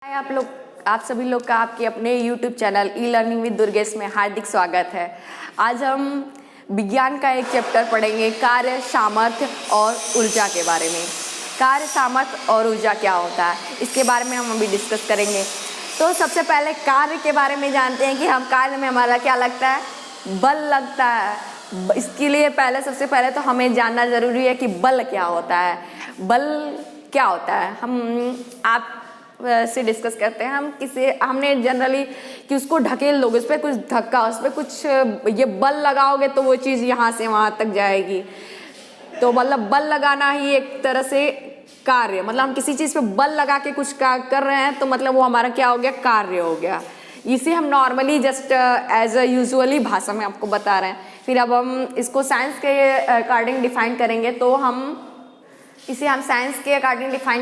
हाय आप सभी लोग का आपके अपने YouTube channel e learning with Durgesh में हार्दिक स्वागत है। आज हम विज्ञान का एक चैप्टर पढ़ेंगे, कार्य, सामर्थ्य और ऊर्जा के बारे में। कार्य, सामर्थ्य और ऊर्जा क्या होता है, इसके बारे में हम अभी डिस्कस करेंगे। तो सबसे पहले कार्य के बारे में जानते हैं कि हम कार्य में हमारा क्या लगता है, बल लगता है। इसके लिए सबसे पहले तो हमें जानना ज़रूरी है कि बल क्या होता है। बल क्या होता है हम आप से डिस्कस करते हैं। हमने जनरली कि उसको ढकेल दोगे, उस पर कुछ धक्का, उस पर कुछ ये बल लगाओगे तो वो चीज़ यहाँ से वहाँ तक जाएगी। तो मतलब बल लगाना ही एक तरह से कार्य, मतलब हम किसी चीज़ पे बल लगा के कुछ कर रहे हैं तो मतलब वो हमारा क्या हो गया, कार्य हो गया। इसे हम normally just as a usually भाषा में आपको बता रहे हैं। फिर अब हम इसको साइंस के अकॉर्डिंग डिफाइन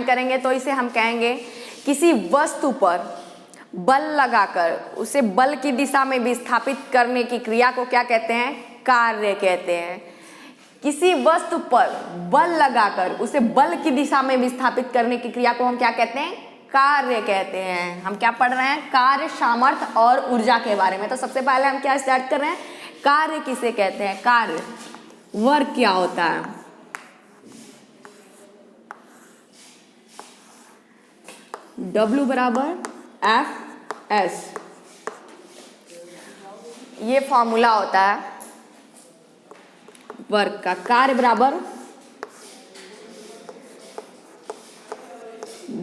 करेंगे तो इसे हम कहेंगे किसी वस्तु पर बल लगाकर उसे बल की दिशा में विस्थापित करने की क्रिया को क्या कहते हैं, कार्य कहते हैं। किसी वस्तु पर बल लगाकर उसे बल की दिशा में विस्थापित करने की क्रिया को हम क्या कहते हैं, कार्य कहते हैं। हम क्या पढ़ रहे हैं, कार्य, सामर्थ्य और ऊर्जा के बारे में। तो सबसे पहले हम क्या स्टार्ट कर रहे हैं, कार्य किसे कहते हैं, कार्य, वर्क क्या होता है। W बराबर F/S, ये फॉर्मूला होता है वर्क का। कार्य बराबर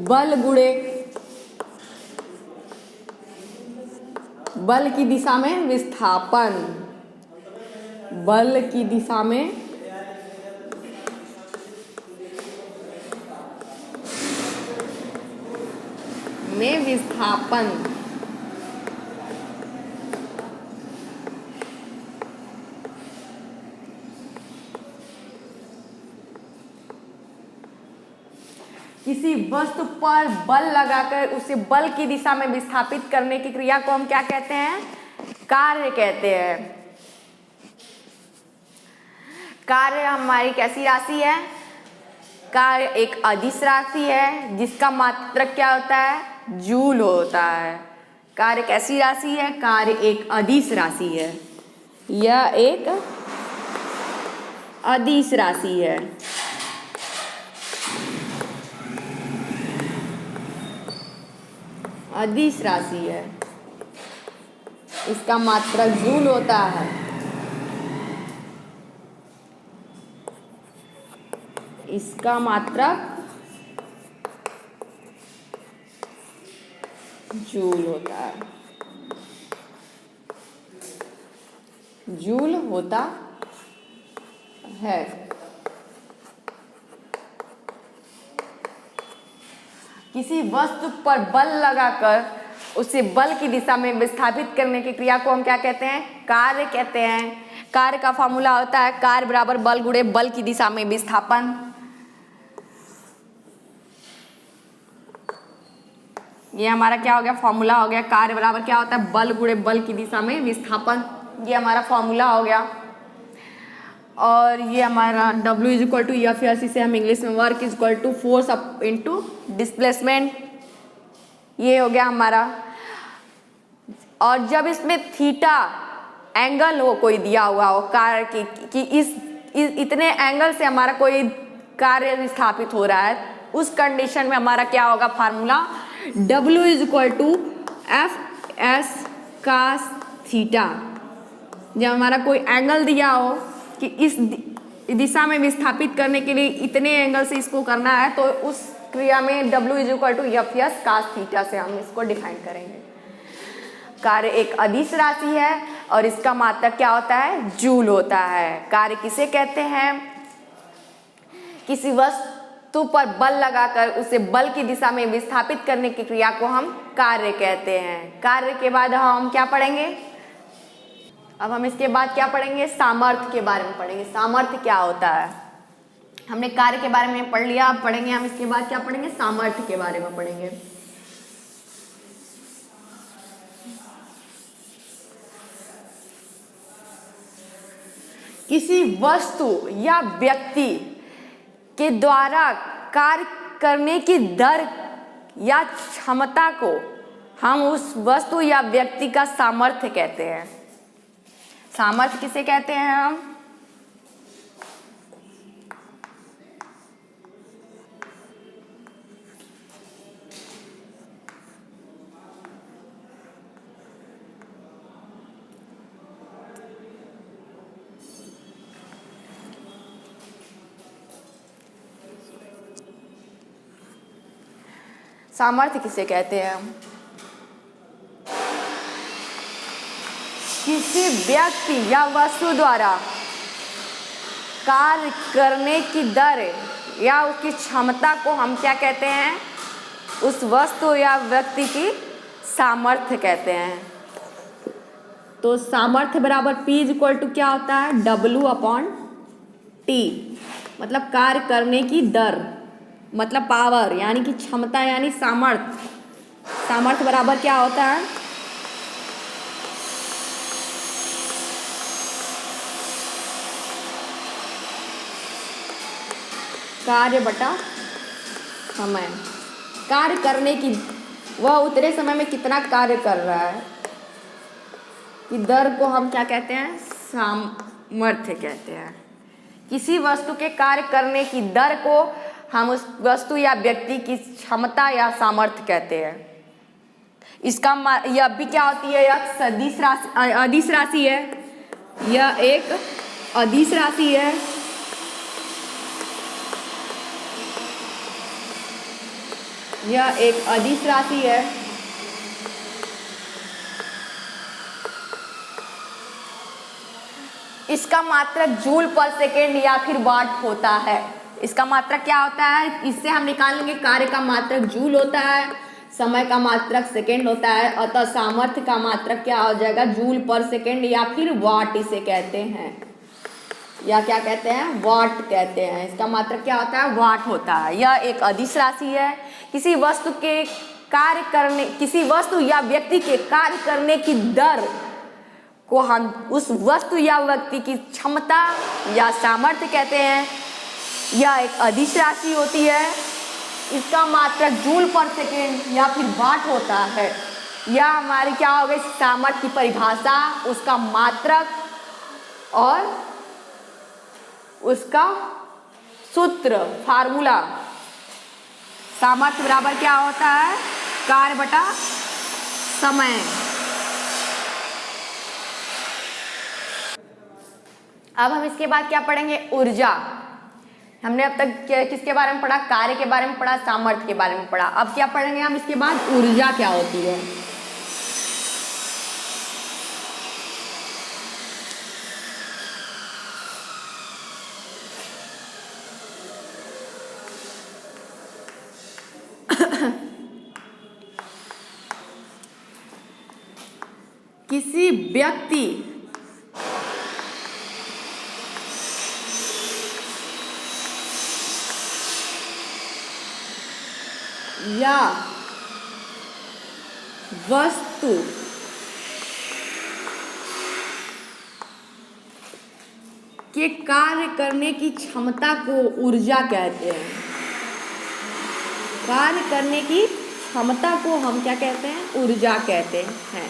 बल गुणे बल की दिशा में विस्थापन, बल की दिशा में विस्थापन। किसी वस्तु पर बल लगाकर उसे बल की दिशा में विस्थापित करने की क्रिया को हम क्या कहते हैं, कार्य कहते हैं। कार्य हमारी कैसी राशि है, कार्य एक अदिश राशि है जिसका मात्रक क्या होता है, जूल होता है। कार्य कैसी राशि है, कार्य एक अदिश राशि है, यह एक अदिश राशि है। अदिश राशि है, इसका मात्रक जूल होता है। इसका मात्रक जूल होता है, जूल होता है। किसी वस्तु पर बल लगाकर उसे बल की दिशा में विस्थापित करने की क्रिया को हम क्या कहते हैं, कार्य कहते हैं। कार्य का फॉर्मूला होता है कार्य बराबर बल गुणे बल की दिशा में विस्थापन। ये हमारा क्या हो गया, फॉर्मूला हो गया। कार्य बराबर क्या होता है, बल गुणे बल की दिशा में विस्थापन, ये हमारा फॉर्मूला हो गया। और ये हमारा W इज टू F/S, इसे हम इंग्लिश में work is equal to force up into displacement, ये हो गया हमारा। और जब इसमें थीटा एंगल हो कोई दिया हुआ हो कार्य कि इस इतने एंगल से हमारा कोई कार्य विस्थापित हो रहा है, उस कंडीशन में हमारा क्या होगा formula, W is equal to F/S cos theta. जब हमारा कोई एंगल दिया हो कि इस दिशा में विस्थापित करने के लिए इतने एंगल से इसको करना है, तो उस क्रिया में W is equal to F/S cos theta से हम इसको डिफाइन करेंगे। कार्य एक अदिश राशि है और इसका मात्रक क्या होता है, जूल होता है। कार्य किसे कहते हैं, किसी वस्तु पर बल लगाकर उसे बल की दिशा में विस्थापित करने की क्रिया को हम कार्य कहते हैं। कार्य के बाद हम क्या पढ़ेंगे, अब हम इसके बाद क्या पढ़ेंगे, सामर्थ्य के बारे में पढ़ेंगे। सामर्थ्य क्या होता है, हमने कार्य के बारे में पढ़ लिया, अब पढ़ेंगे हम इसके बाद क्या पढ़ेंगे, सामर्थ्य के बारे में पढ़ेंगे। किसी वस्तु या व्यक्ति के द्वारा कार्य करने की दर या क्षमता को हम उस वस्तु या व्यक्ति का सामर्थ्य कहते हैं। सामर्थ्य किसे कहते हैं हम? सामर्थ्य किसे कहते हैं हम? किसी व्यक्ति या वस्तु द्वारा कार्य करने की दर या उसकी क्षमता को हम क्या कहते हैं? उस वस्तु या व्यक्ति की सामर्थ्य कहते हैं। तो सामर्थ्य बराबर P इक्वल टू क्या होता है? W/T, मतलब कार्य करने की दर, मतलब पावर, यानी कि क्षमता यानी सामर्थ्य। सामर्थ्य बराबर क्या होता है? कार्य बटा समय। कार्य करने की, वह उतने समय में कितना कार्य कर रहा है, कि दर को हम क्या कहते हैं? सामर्थ्य कहते हैं। किसी वस्तु के कार्य करने की दर को हम उस वस्तु या व्यक्ति की क्षमता या सामर्थ्य कहते हैं। इसका यह भी क्या होती है? यह सदिश राशि, अदिश राशि है। यह एक अदिश राशि है। यह एक अदिश राशि है। इसका मात्रक जूल पर सेकेंड या फिर वाट होता है। इसका मात्रक क्या होता है? इससे हम निकालेंगे कार्य का मात्रक जूल होता है, समय का मात्रक सेकेंड होता है, अतः सामर्थ्य का मात्रक क्या हो जाएगा? जूल पर सेकेंड या फिर वाट इसे कहते हैं, या क्या कहते हैं? वाट कहते हैं। इसका मात्रक क्या होता है? वाट होता है। यह एक अदिश राशि है। किसी वस्तु के कार्य करने, किसी वस्तु या व्यक्ति के कार्य करने की दर को हम उस वस्तु या व्यक्ति की क्षमता या सामर्थ्य कहते हैं। यह एक अदिश राशि होती है। इसका मात्रक जूल पर सेकेंड या फिर वाट होता है। यह हमारी क्या हो गई? सामर्थ्य की परिभाषा, उसका मात्रक और उसका सूत्र, फार्मूला। सामर्थ्य बराबर क्या होता है? कार्य बटा समय। अब हम इसके बाद क्या पढ़ेंगे? ऊर्जा। हमने अब तक किसके बारे में पढ़ा? कार्य के बारे में पढ़ा, सामर्थ्य के बारे में पढ़ा। अब क्या पढ़ेंगे हम इसके बाद? ऊर्जा क्या होती है। किसी व्यक्ति या वस्तु के कार्य करने की क्षमता को ऊर्जा कहते हैं। कार्य करने की क्षमता को हम क्या कहते हैं? ऊर्जा कहते हैं।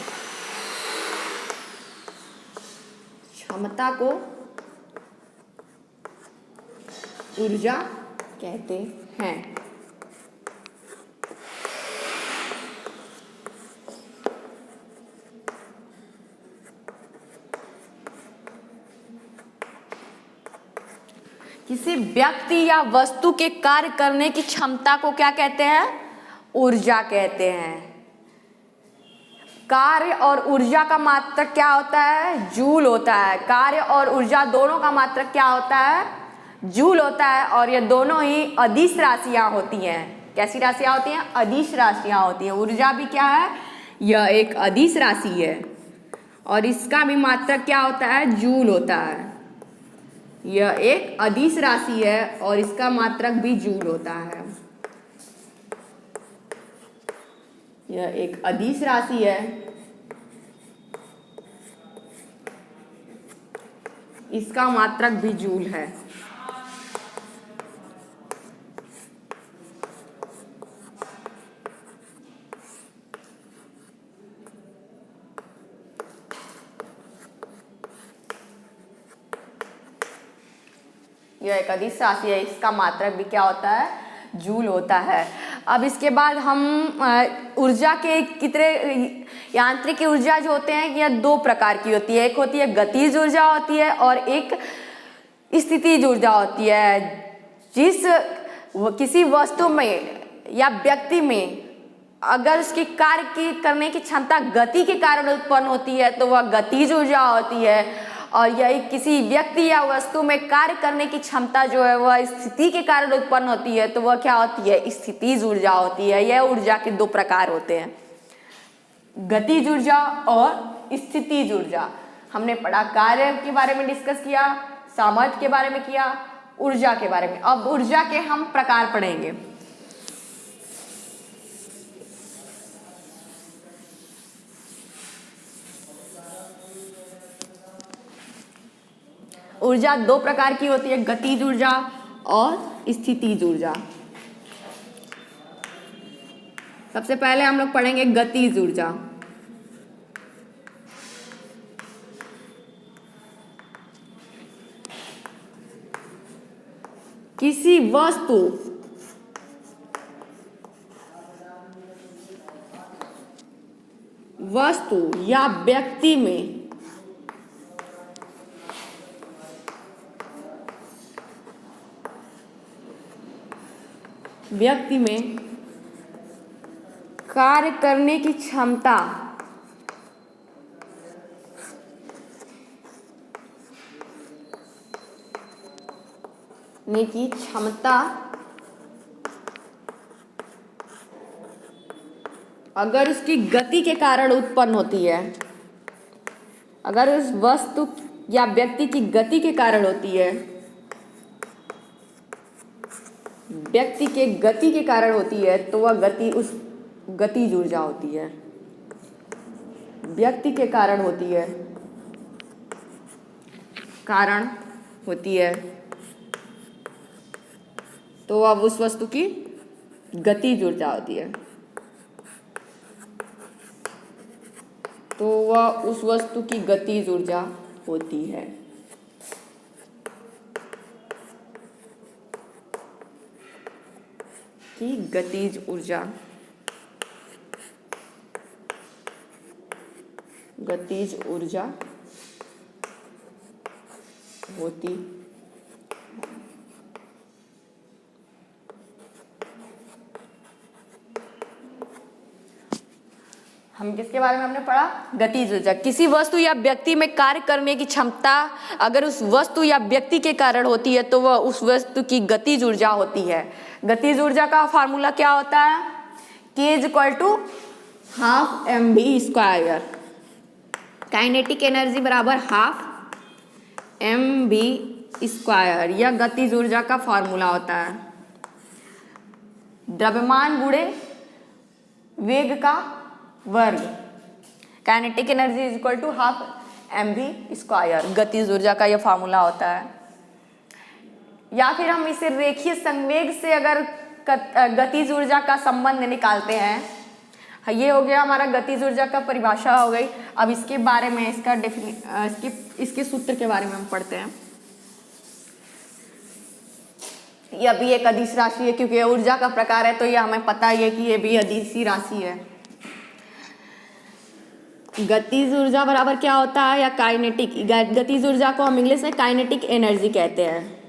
क्षमता को ऊर्जा कहते हैं। किसी व्यक्ति या वस्तु के कार्य करने की क्षमता को क्या कहते हैं? ऊर्जा कहते हैं। कार्य और ऊर्जा का मात्रक क्या होता है? जूल होता है। कार्य और ऊर्जा दोनों का मात्रक क्या होता है? जूल होता है। और ये दोनों ही अदिश राशियां होती हैं। कैसी राशियां होती हैं? अदिश राशियां होती हैं। ऊर्जा भी क्या है? यह एक अदिश राशि है और इसका भी मात्रक क्या होता है? जूल होता है। यह एक अदिश राशि है और इसका मात्रक भी जूल होता है। यह एक अदिश राशि है, इसका मात्रक भी जूल है। यह एक अदिश राशि है, इसका मात्रक भी क्या होता है, जूल होता है। अब इसके बाद हम ऊर्जा के कितने यांत्रिक ऊर्जा जो होते हैं यह दो प्रकार की होती है, एक होती है गतिज ऊर्जा होती है और एक स्थितिज ऊर्जा होती है। किसी वस्तु में या व्यक्ति में अगर उसकी कार्य की करने की क्षमता गति के कारण उत्पन्न होती है तो वह गतिज ऊर्जा होती है, और यही किसी व्यक्ति या वस्तु में कार्य करने की क्षमता जो है वह स्थिति के कारण उत्पन्न होती है तो वह क्या होती है, स्थितिज ऊर्जा होती है। यह ऊर्जा के दो प्रकार होते हैं, गतिज ऊर्जा और स्थितिज ऊर्जा। हमने पढ़ा, कार्य के बारे में डिस्कस किया, सामर्थ्य के बारे में किया, ऊर्जा के बारे में। अब ऊर्जा के हम प्रकार पढ़ेंगे। ऊर्जा दो प्रकार की होती है, गतिज ऊर्जा और स्थितिज ऊर्जा। सबसे पहले हम लोग पढ़ेंगे गतिज ऊर्जा। किसी वस्तु या व्यक्ति में कार्य करने की क्षमता अगर उसकी गति के कारण उत्पन्न होती है, अगर उस वस्तु या व्यक्ति की गति के कारण होती है, व्यक्ति के गति के कारण होती है तो वह गति उस गतिज ऊर्जा होती है। व्यक्ति के कारण होती है, तो अब उस वस्तु की गतिज ऊर्जा होती है, तो वह उस वस्तु की गतिज ऊर्जा होती है। की गतिज ऊर्जा होती हम किसके बारे में हमने पढ़ा, गतिज ऊर्जा। किसी वस्तु या व्यक्ति में कार्य करने की क्षमता अगर उस वस्तु या व्यक्ति के कारण होती है तो वह उस वस्तु की गतिज ऊर्जा होती है। गतिज ऊर्जा का फार्मूला क्या होता है, K is equal to half mv²। Kinetic energy बराबर हाफ mv², यह गतिज ऊर्जा का फार्मूला होता है। द्रव्यमान गुणे वेग का वर्ग, kinetic energy is equal to half mv², गतिज ऊर्जा का यह फार्मूला होता है। या फिर हम इसे रेखीय संवेग से अगर गतिज ऊर्जा का संबंध निकालते हैं, ये हो गया हमारा गतिज ऊर्जा का परिभाषा हो गई। अब इसके बारे में इसके सूत्र के बारे में हम पढ़ते हैं। यह भी एक अदिश राशि है, क्योंकि यह ऊर्जा का प्रकार है तो यह हमें पता ही है कि यह भी अदिश राशि है। गतिज ऊर्जा बराबर क्या होता है, या काइनेटिक, गतिज ऊर्जा को हम इंग्लिश में काइनेटिक एनर्जी कहते हैं।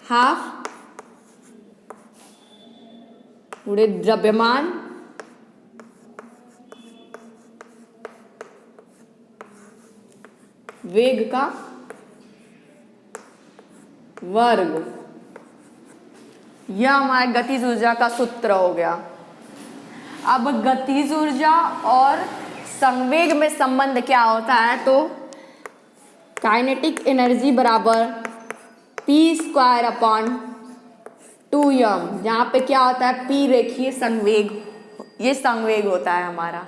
हाफ गुणे द्रव्यमान वेग का वर्ग, यह हमारे गतिज ऊर्जा का सूत्र हो गया। अब गतिज ऊर्जा और संवेग में संबंध क्या होता है, तो काइनेटिक एनर्जी बराबर p²/2m, जहाँ पे क्या होता है, p रेखीय संवेग, ये संवेग होता है हमारा,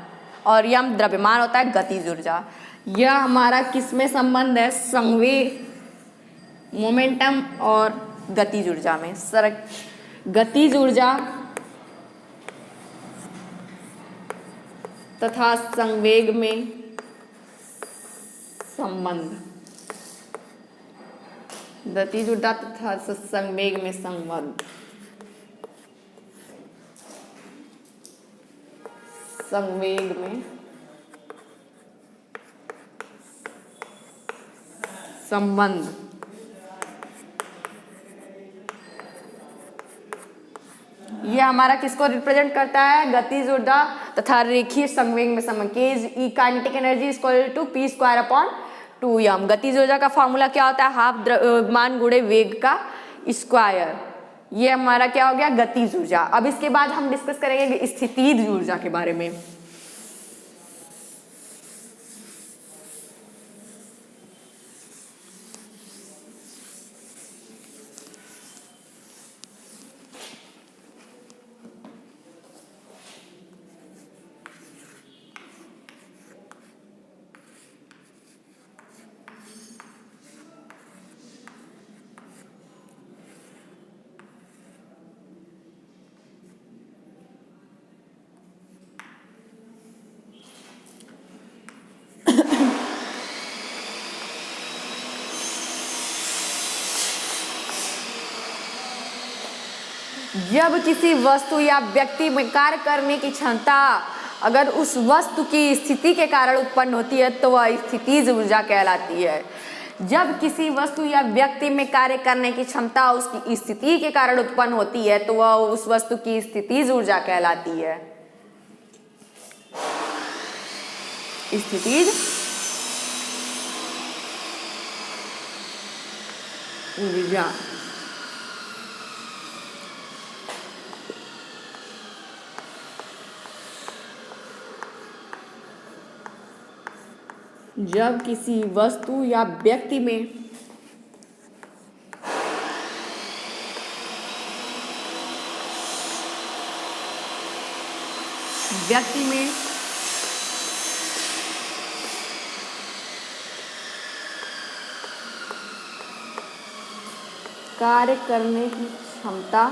और यम द्रव्यमान होता है गतिज ऊर्जा। यह हमारा किसमें संबंध है, संवेग, मोमेंटम और गतिज ऊर्जा में। गतिज ऊर्जा तथा संवेग में संबंध, गतिज ऊर्जा तथा संवेग में संबंध, संवेग में संबंध। ये हमारा किसको रिप्रेजेंट करता है? गतिज ऊर्जा तथा रेखीय संवेग में संबंध। Kinetic energy is equal to p square upon 2m। गतिज ऊर्जा का फॉर्मूला क्या होता है? हाफ द्रव्यमान गुणे वेग का स्क्वायर। ये हमारा क्या हो गया? गतिज ऊर्जा। अब इसके बाद हम डिस्कस करेंगे स्थितिज ऊर्जा के बारे में। जब किसी वस्तु या व्यक्ति में कार्य करने की क्षमता अगर उस वस्तु की स्थिति के कारण उत्पन्न होती है तो वह स्थितिज ऊर्जा कहलाती है। जब किसी वस्तु या व्यक्ति में कार्य करने की क्षमता उसकी स्थिति के कारण उत्पन्न होती है तो वह उस वस्तु की स्थितिज ऊर्जा कहलाती है। स्थितिज ऊर्जा। जब किसी वस्तु या व्यक्ति में कार्य करने की क्षमता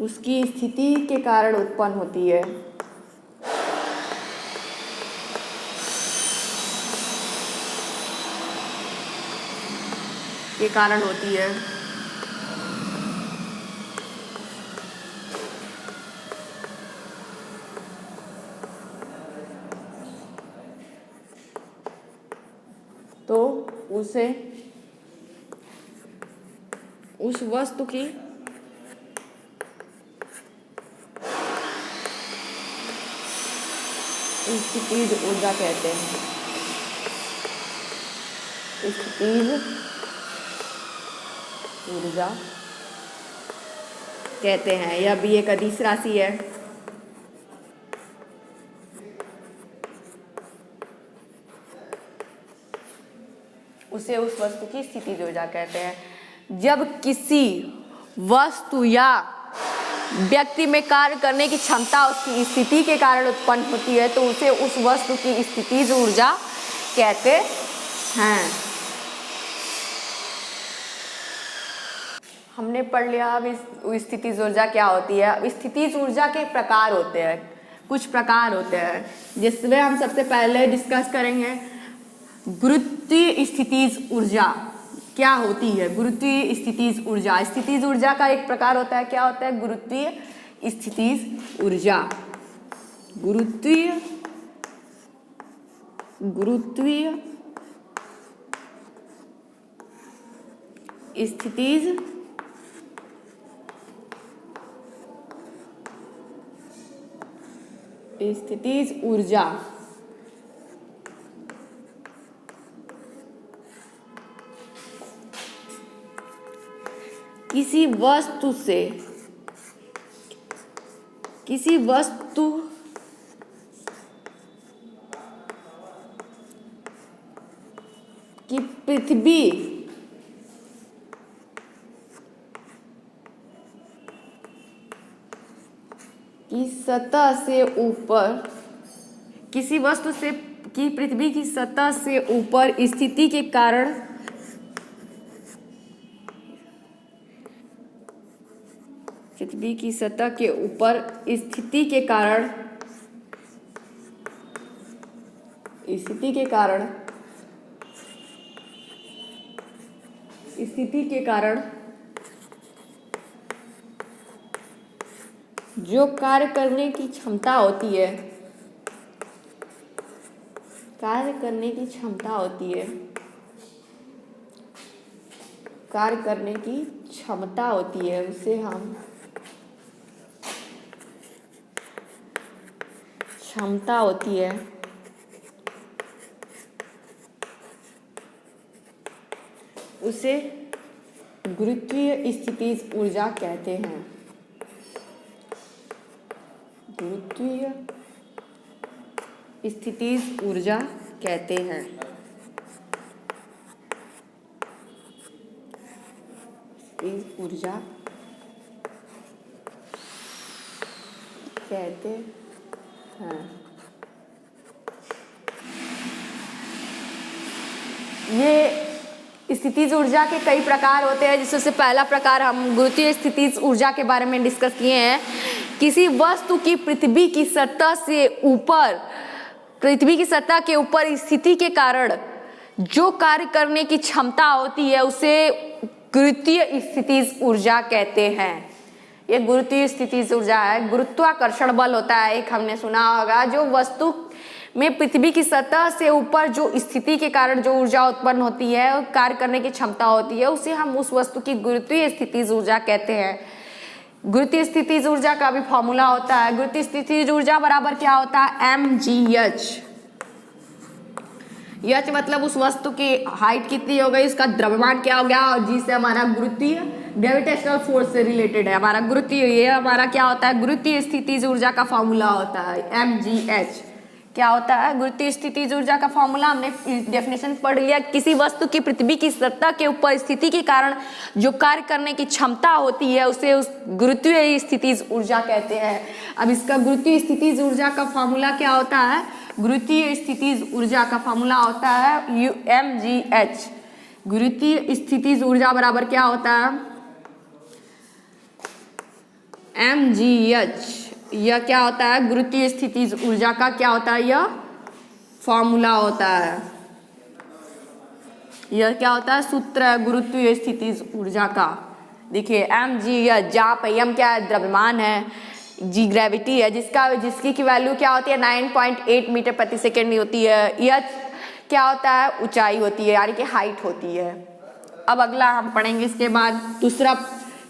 उसकी स्थिति के कारण उत्पन्न होती है। के कारण होती है। तो उसे उस वस्तु की स्थितिज ऊर्जा कहते हैं। स्थितिज ऊर्जा कहते हैं। यह भी एक अदिश राशि है। उसे उस वस्तु की स्थितिज ऊर्जा कहते हैं। जब किसी वस्तु या व्यक्ति में कार्य करने की क्षमता उसकी स्थिति के कारण उत्पन्न होती है तो उसे उस वस्तु की स्थितिज ऊर्जा कहते हैं। हमने पढ़ लिया अब स्थितिज ऊर्जा क्या होती है। अब स्थितिज ऊर्जा के प्रकार होते हैं, कुछ प्रकार होते हैं जिसमें हम सबसे पहले डिस्कस करेंगे गुरुत्वीय स्थितिज ऊर्जा क्या होती है। गुरुत्वीय स्थितिज ऊर्जा, स्थितिज ऊर्जा का एक प्रकार होता है। क्या होता है? गुरुत्वीय स्थितिज ऊर्जा। गुरुत्वीय स्थितिज ऊर्जा किसी वस्तु की पृथ्वी की सतह से ऊपर, किसी वस्तु से की पृथ्वी की सतह से ऊपर स्थिति के कारण पृथ्वी की सतह के ऊपर स्थिति के कारण जो कार्य करने की क्षमता होती है, उसे हम उसे गुरुत्वीय स्थितिज ऊर्जा कहते हैं। गुरुत्वीय स्थितिज ऊर्जा कहते हैं। ये स्थितिज ऊर्जा के कई प्रकार होते हैं, जिसमें से पहला प्रकार हम गुरुत्वीय स्थितिज ऊर्जा के बारे में डिस्कस किए हैं। किसी वस्तु की पृथ्वी की सतह के ऊपर स्थिति के कारण जो कार्य करने की क्षमता होती है, उसे गुरुत्वीय स्थितिज ऊर्जा कहते हैं। ये गुरुत्वीय स्थितिज ऊर्जा है। गुरुत्वाकर्षण बल होता है एक, हमने सुना होगा, जो वस्तु में पृथ्वी की सतह से ऊपर जो स्थिति के कारण जो ऊर्जा उत्पन्न होती है, कार्य करने की क्षमता होती है, उसे हम उस वस्तु की गुरुत्वीय स्थितिज ऊर्जा कहते हैं। गुरुत्वीय स्थितिज ऊर्जा का भी फॉर्मूला होता है। गुरुत्वीय स्थितिज ऊर्जा बराबर क्या होता है? mgh। यच मतलब उस वस्तु की हाइट कितनी हो गई, उसका द्रव्यमान क्या हो गया, और जी से हमारा गुरुत्वीय ग्रेविटेशनल फोर्स से रिलेटेड है हमारा गुरुत्वीय। ये हमारा क्या होता है? गुरुत्वीय स्थितिज ऊर्जा का फॉर्मूला होता है mgh। क्या होता है? गुरुत्वीय स्थितिज ऊर्जा का फॉर्मूला हमने डेफिनेशन पढ़ लिया। किसी वस्तु की पृथ्वी की सतह के ऊपर स्थिति के कारण जो कार्य करने की क्षमता होती है, उसे उस गुरुत्वीय स्थितिज ऊर्जा कहते हैं। अब इसका गुरुत्वीय स्थितिज ऊर्जा का फॉर्मूला क्या होता है? गुरुत्वीय स्थितिज ऊर्जा का फॉर्मूला होता है mgh। गुरुत्वीय स्थितिज ऊर्जा बराबर क्या होता है? mgh। यह क्या होता है? गुरुत्वीय स्थितिज ऊर्जा का क्या होता है? यह फॉर्मूला होता है। यह क्या होता है? सूत्र है गुरुत्वीय स्थितिज ऊर्जा का। देखिए mgh, जहाँ पे m क्या है? द्रव्यमान है, g ग्रेविटी है, जिसकी की वैल्यू क्या होती है? 9.8 मीटर प्रति सेकेंड होती है। h क्या होता है? ऊंचाई होती है, यानी कि हाइट होती है। अब अगला हम पढ़ेंगे इसके बाद दूसरा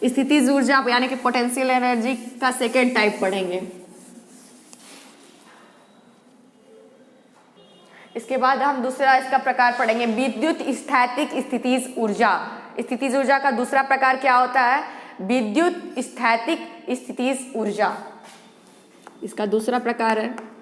स्थितिज ऊर्जा यानी कि पोटेंशियल एनर्जी का सेकेंड टाइप पढ़ेंगे। इसके बाद हम दूसरा इसका प्रकार पढ़ेंगे, विद्युत स्थैतिक स्थितिज ऊर्जा। स्थितिज ऊर्जा का दूसरा प्रकार क्या होता है? विद्युत स्थैतिक स्थितिज ऊर्जा, इसका दूसरा प्रकार है।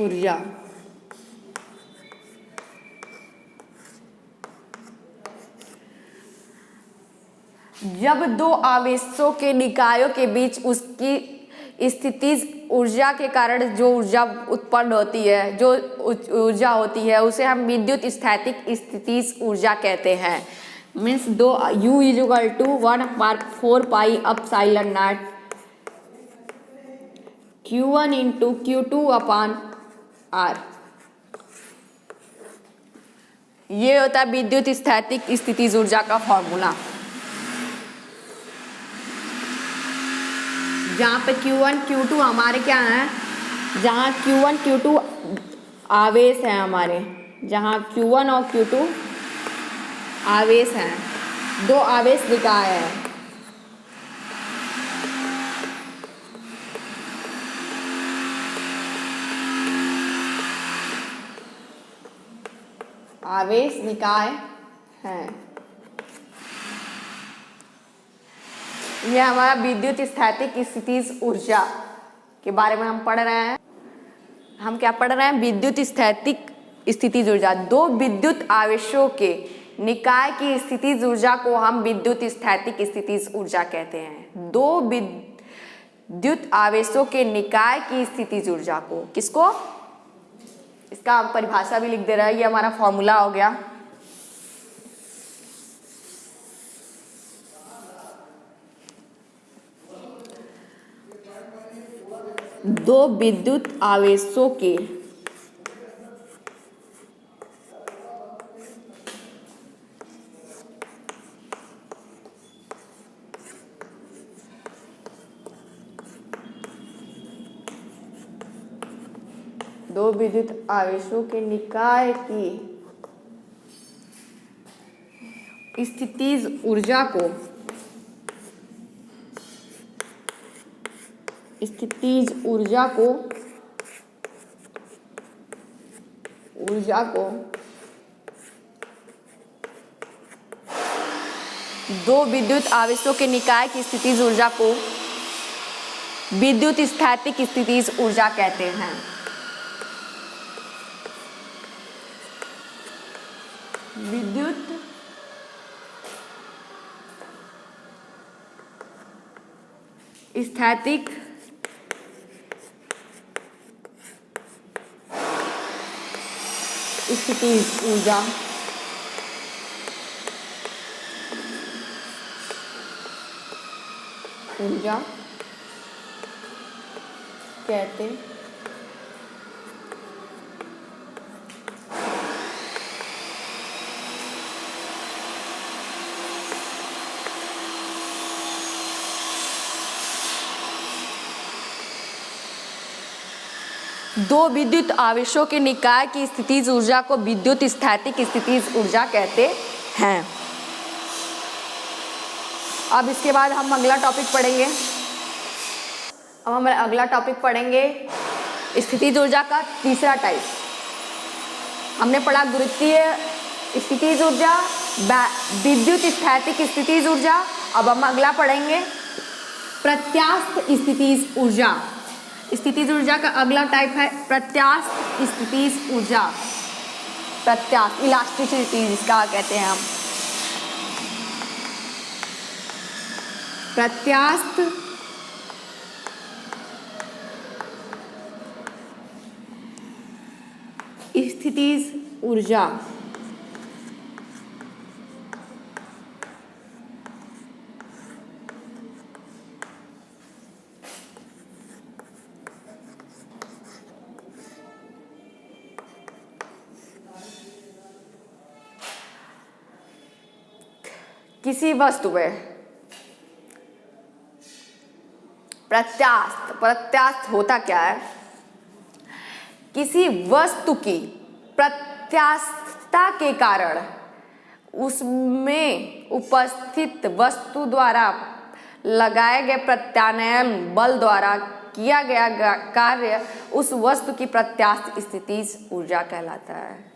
ऊर्जा जब दो आवेशों के निकायों के बीच उसकी स्थितिज ऊर्जा के कारण जो ऊर्जा उत्पन्न होती है, जो ऊर्जा होती है, उसे हम विद्युत स्थैतिक स्थितिज ऊर्जा कहते हैं। मीन्स दो U = 1/4 pi epsilon not Q1 × Q2/R। ये होता है विद्युत स्थैतिक स्थितिज ऊर्जा का फॉर्मूला, जहाँ पे Q1 Q2 हमारे क्या है? जहाँ Q1 Q2 आवेश है हमारे, जहाँ Q1 और Q2 आवेश हैं, दो आवेश निकाय है। आवेश निकाय हैं। यह हमारा विद्युत स्थैतिक स्थितिज ऊर्जा के बारे में हम पढ़ रहे हैं। हम क्या पढ़ रहे हैं? विद्युत स्थैतिक स्थितिज ऊर्जा, दो विद्युत आवेशों के निकाय की स्थितिज ऊर्जा को हम विद्युत स्थैतिक स्थितिज ऊर्जा कहते हैं। दो विद्युत आवेशों के निकाय की स्थितिज ऊर्जा को, किसको, इसका परिभाषा भी लिख दे रहा है, ये हमारा फॉर्मूला हो गया। दो विद्युत आवेशों के निकाय की स्थितिज ऊर्जा को दो विद्युत आवेशों के निकाय की स्थितिज ऊर्जा को विद्युत स्थैतिक स्थितिज ऊर्जा कहते हैं। विद्युत स्थैतिक स्थितिज ऊर्जा कहते दो विद्युत आवेशों के निकाय की स्थितिज ऊर्जा को विद्युत स्थैतिक स्थितिज ऊर्जा कहते हैं। अब इसके बाद हम अगला टॉपिक पढ़ेंगे। अब हम अगला टॉपिक पढ़ेंगे स्थितिज ऊर्जा का तीसरा टाइप। हमने पढ़ा गुरुत्वीय स्थितिज ऊर्जा, विद्युत स्थैतिक स्थितिज ऊर्जा। अब हम अगला पढ़ेंगे प्रत्यास्थ स्थितिज ऊर्जा। स्थितिज ऊर्जा का अगला टाइप है प्रत्यास्थ स्थितिज ऊर्जा। प्रत्यास्थ, इलास्टिसिटी जिसका कहते हैं हम। प्रत्यास्थ स्थितिज ऊर्जा किसी वस्तु में प्रत्यास्थ होता क्या है? किसी वस्तु की प्रत्यास्थता के कारण उसमें उपस्थित वस्तु द्वारा लगाए गए प्रत्यानयन बल द्वारा किया गया कार्य उस वस्तु की प्रत्यास्थ स्थितिज ऊर्जा कहलाता है।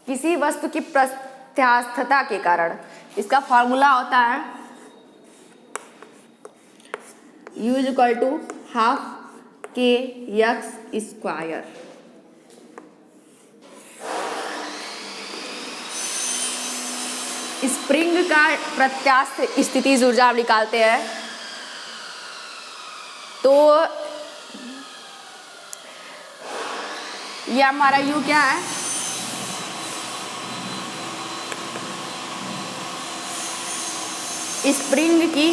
किसी वस्तु की प्रत्यास्थता के कारण, इसका फॉर्मूला होता है U = ½ kx²। स्प्रिंग का प्रत्यास्थ स्थितिज ऊर्जा हम निकालते हैं तो ये हमारा U क्या है? स्प्रिंग की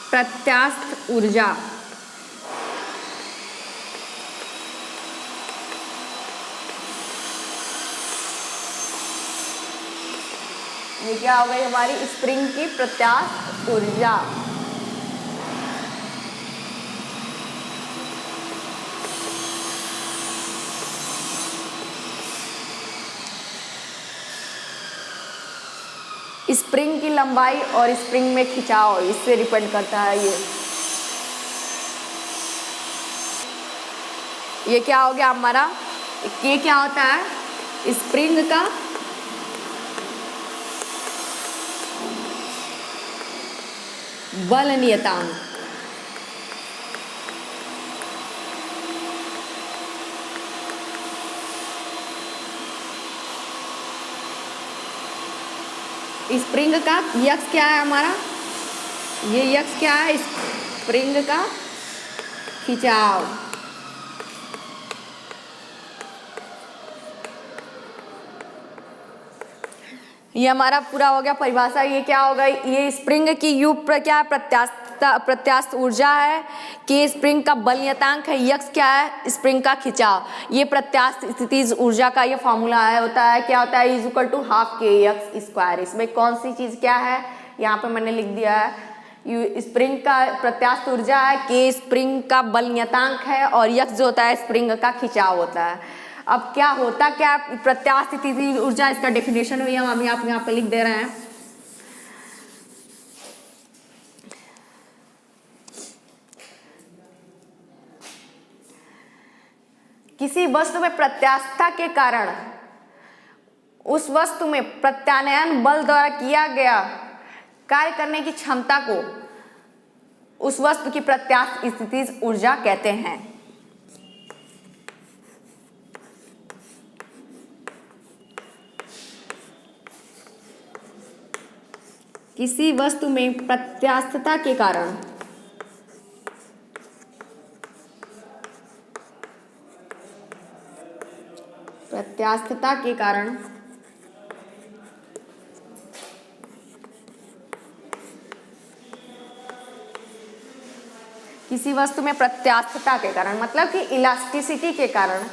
प्रत्यास्थ ऊर्जा ये क्या हो गई हमारी स्प्रिंग की प्रत्यास्थ ऊर्जा। स्प्रिंग की लंबाई और स्प्रिंग में खिंचाव इससे डिपेंड करता है। ये क्या हो गया हमारा? ये क्या होता है? स्प्रिंग का बल नियतांक। स्प्रिंग का यक्स क्या है हमारा, ये यक्स क्या है, स्प्रिंग का खिंचाव। ये हमारा पूरा हो गया परिभाषा। ये क्या होगा, ये स्प्रिंग की यू क्या है, प्रत्यास्थ ऊर्जा है, कि स्प्रिंग का बल नियतांक है, यक्स क्या है, स्प्रिंग का खिंचाव। ये प्रत्यास्थ स्थितिज ऊर्जा का ये फॉर्मूला है, होता है क्या होता है, इज इक्वल टू हाफ के एक्स स्क्वायर। इसमें कौन सी चीज क्या है, यहाँ पे मैंने लिख दिया है, स्प्रिंग का प्रत्यास्थ ऊर्जा है, के स्प्रिंग का बल नियतांक है, और यक्स जो होता है स्प्रिंग का खिंचाव होता है। अब क्या होता क्या प्रत्यास्थ स्थितिज ऊर्जा, इसका डेफिनेशन भी हम आप यहाँ पे लिख दे रहे हैं। किसी वस्तु में प्रत्यास्थता के कारण उस वस्तु में प्रत्यानयन बल द्वारा किया गया कार्य करने की क्षमता को उस वस्तु की प्रत्यास्थ स्थितिज ऊर्जा कहते हैं। किसी वस्तु में प्रत्यास्थता के कारण किसी वस्तु में प्रत्यास्थता के कारण मतलब कि इलास्टिसिटी के कारण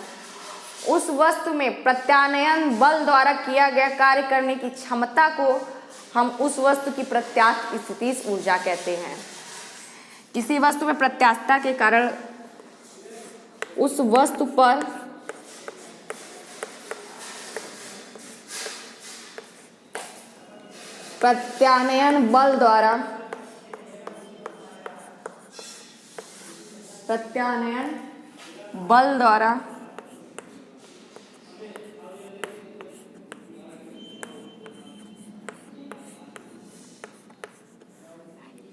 उस वस्तु में प्रत्यानयन बल द्वारा किया गया कार्य करने की क्षमता को हम उस वस्तु की प्रत्यास्थ स्थितिज ऊर्जा कहते हैं। किसी वस्तु में प्रत्यास्थता के कारण उस वस्तु पर प्रत्यानयन बल द्वारा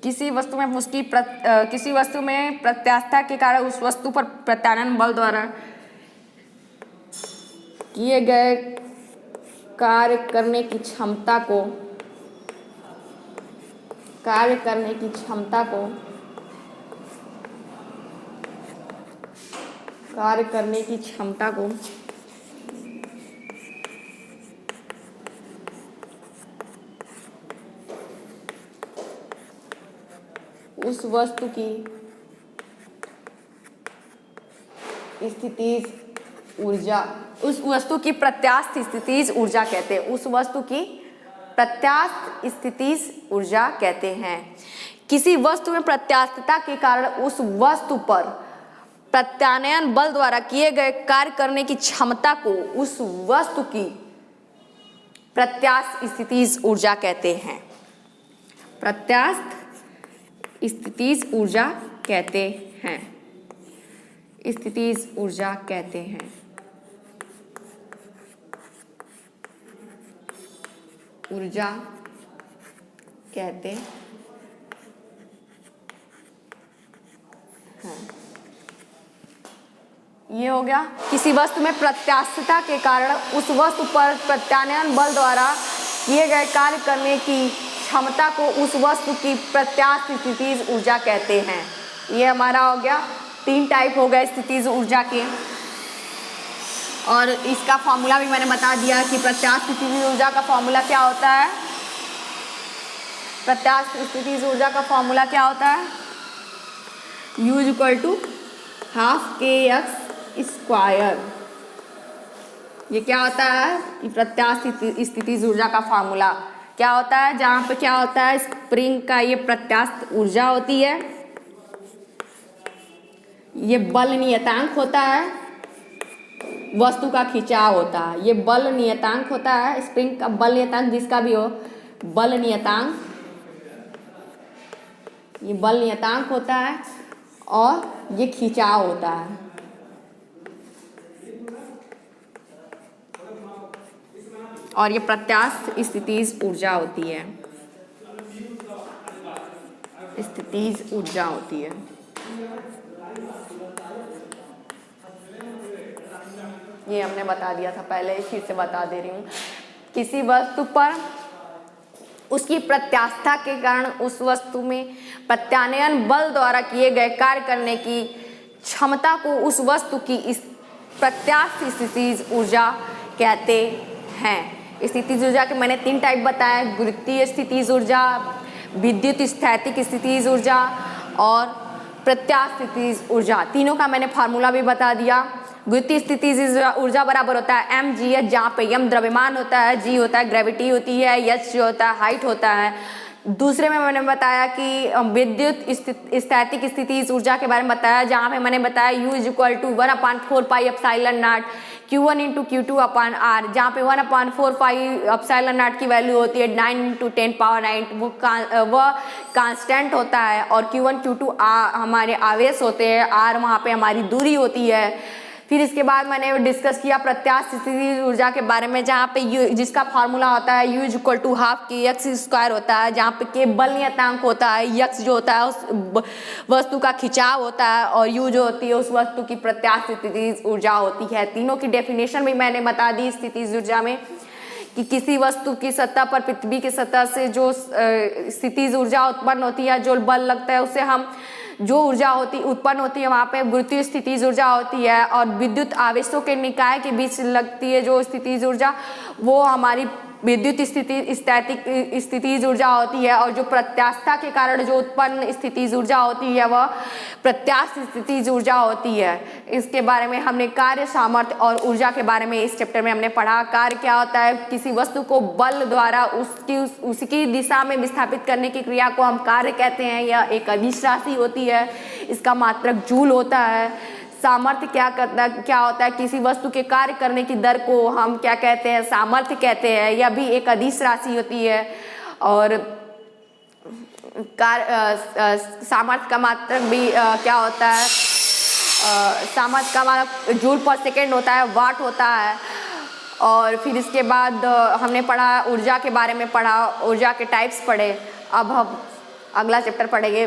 किसी वस्तु में प्रत्यास्थता के कारण उस वस्तु पर प्रत्यानयन बल द्वारा किए गए कार्य करने की क्षमता को उस वस्तु की स्थितिज ऊर्जा, उस वस्तु की प्रत्यास्थ स्थितिज ऊर्जा कहते हैं। उस वस्तु की प्रत्यास्थ स्थितिज ऊर्जा कहते हैं। किसी वस्तु में प्रत्यास्थता के कारण उस वस्तु पर प्रत्यानयन बल द्वारा किए गए कार्य करने की क्षमता को उस वस्तु की प्रत्यास्थ स्थितिज ऊर्जा कहते हैं। प्रत्यास्थ स्थितिज ऊर्जा कहते हैं। स्थितिज ऊर्जा कहते हैं। ऊर्जा कहते हैं। ये हो गया किसी वस्तु में प्रत्यास्थता के कारण उस वस्तु पर प्रत्यानयन बल द्वारा किए गए कार्य करने की क्षमता को उस वस्तु की प्रत्यास्थ स्थितिज ऊर्जा कहते हैं। ये हमारा हो गया 3 टाइप हो गए स्थितिज ऊर्जा के, और इसका फॉर्मूला भी मैंने बता दिया कि प्रत्यास्थ स्थितिज ऊर्जा का फॉर्मूला क्या होता है। प्रत्यास्थ स्थितिज ऊर्जा का फॉर्मूला क्या होता है, U = ½ kx²। ये क्या होता है कि प्रत्यास्थ स्थितिज ऊर्जा का फॉर्मूला क्या होता है, जहाँ पे क्या होता है स्प्रिंग का ये प्रत्यास्थ ऊर्जा होती है, ये बल नियतांक होता है, वस्तु का खिंचाव होता है। ये बल नियतांक होता है, स्प्रिंग का बल नियतांक जिसका भी हो, बल नियतांक, ये बल नियतांक होता है, और ये खिंचाव होता है। और ये प्रत्यास्थ स्थितिज ऊर्जा होती है। स्थितिज ऊर्जा होती है। ये हमने बता दिया था पहले, फिर से बता दे रही हूँ। किसी वस्तु पर उसकी प्रत्यास्था के कारण उस वस्तु में प्रत्यानयन बल द्वारा किए गए कार्य करने की क्षमता को उस वस्तु की इस प्रत्यास्थ स्थितिज ऊर्जा कहते हैं। स्थितिज ऊर्जा के मैंने 3 टाइप बताया, गुरुत्वीय स्थितिज ऊर्जा, विद्युत स्थैतिक स्थितिज ऊर्जा और प्रत्यास्थ स्थितिज ऊर्जा। तीनों का मैंने फार्मूला भी बता दिया। गुरुत्वीय स्थितिज ऊर्जा बराबर होता है mgh, जहाँ पे m द्रव्यमान होता है, g होता है ग्रेविटी होती है, h जो होता है हाइट होता है। दूसरे में मैंने बताया कि विद्युत स्थैतिक स्थितिज ऊर्जा के बारे में बताया, जहाँ पे मैंने बताया u = 1/4 pi epsilon not Q1 × Q2/R, जहाँ पे 1/4 पाई एप्सिलॉन नॉट की वैल्यू होती है 9 × 10⁹, वो कांस्टेंट होता है, और Q1 Q2 हमारे आवेश होते हैं, R वहाँ पे हमारी दूरी होती है। फिर इसके बाद मैंने डिस्कस किया प्रत्यास्थ स्थितिज ऊर्जा के बारे में, जहाँ पे U जिसका फार्मूला होता है U = ½ kx² होता है, जहाँ पे k बल नियतांक होता है, x जो होता है उस वस्तु का खिंचाव होता है, और U जो होती है उस वस्तु की प्रत्यास्थ स्थितिज ऊर्जा होती है। तीनों की डेफिनेशन भी मैंने बता दी स्थितिज ऊर्जा में, कि किसी वस्तु की सतह पर पृथ्वी की सतह से जो स्थितिज ऊर्जा उत्पन्न होती है, जो बल लगता है, उसे हम जो ऊर्जा होती उत्पन्न होती है वहाँ पे गुरुत्वीय स्थितिज ऊर्जा होती है। और विद्युत आवेशों के निकाय के बीच लगती है जो स्थितिज ऊर्जा, वो हमारी विद्युत स्थैतिक स्थितिज ऊर्जा होती है। और जो प्रत्यास्था के कारण जो उत्पन्न स्थितिज ऊर्जा होती है वह प्रत्यास्थ स्थितिज ऊर्जा होती है। इसके बारे में हमने कार्य, सामर्थ्य और ऊर्जा के बारे में इस चैप्टर में हमने पढ़ा। कार्य क्या होता है, किसी वस्तु को बल द्वारा उसकी दिशा में विस्थापित करने की क्रिया को हम कार्य कहते हैं। यह एक अदिश राशि होती है, इसका मात्रक जूल होता है। सामर्थ्य क्या होता है, किसी वस्तु के कार्य करने की दर को हम क्या कहते हैं, सामर्थ्य कहते हैं। यह भी एक अदिश राशि होती है। और सामर्थ्य का मात्रक भी क्या होता है, सामर्थ्य का मात्रक जूल पर सेकेंड होता है, वाट होता है। और फिर इसके बाद हमने पढ़ा ऊर्जा के बारे में, पढ़ा ऊर्जा के टाइप्स पढ़े। अब हम अगला चैप्टर पढ़ेंगे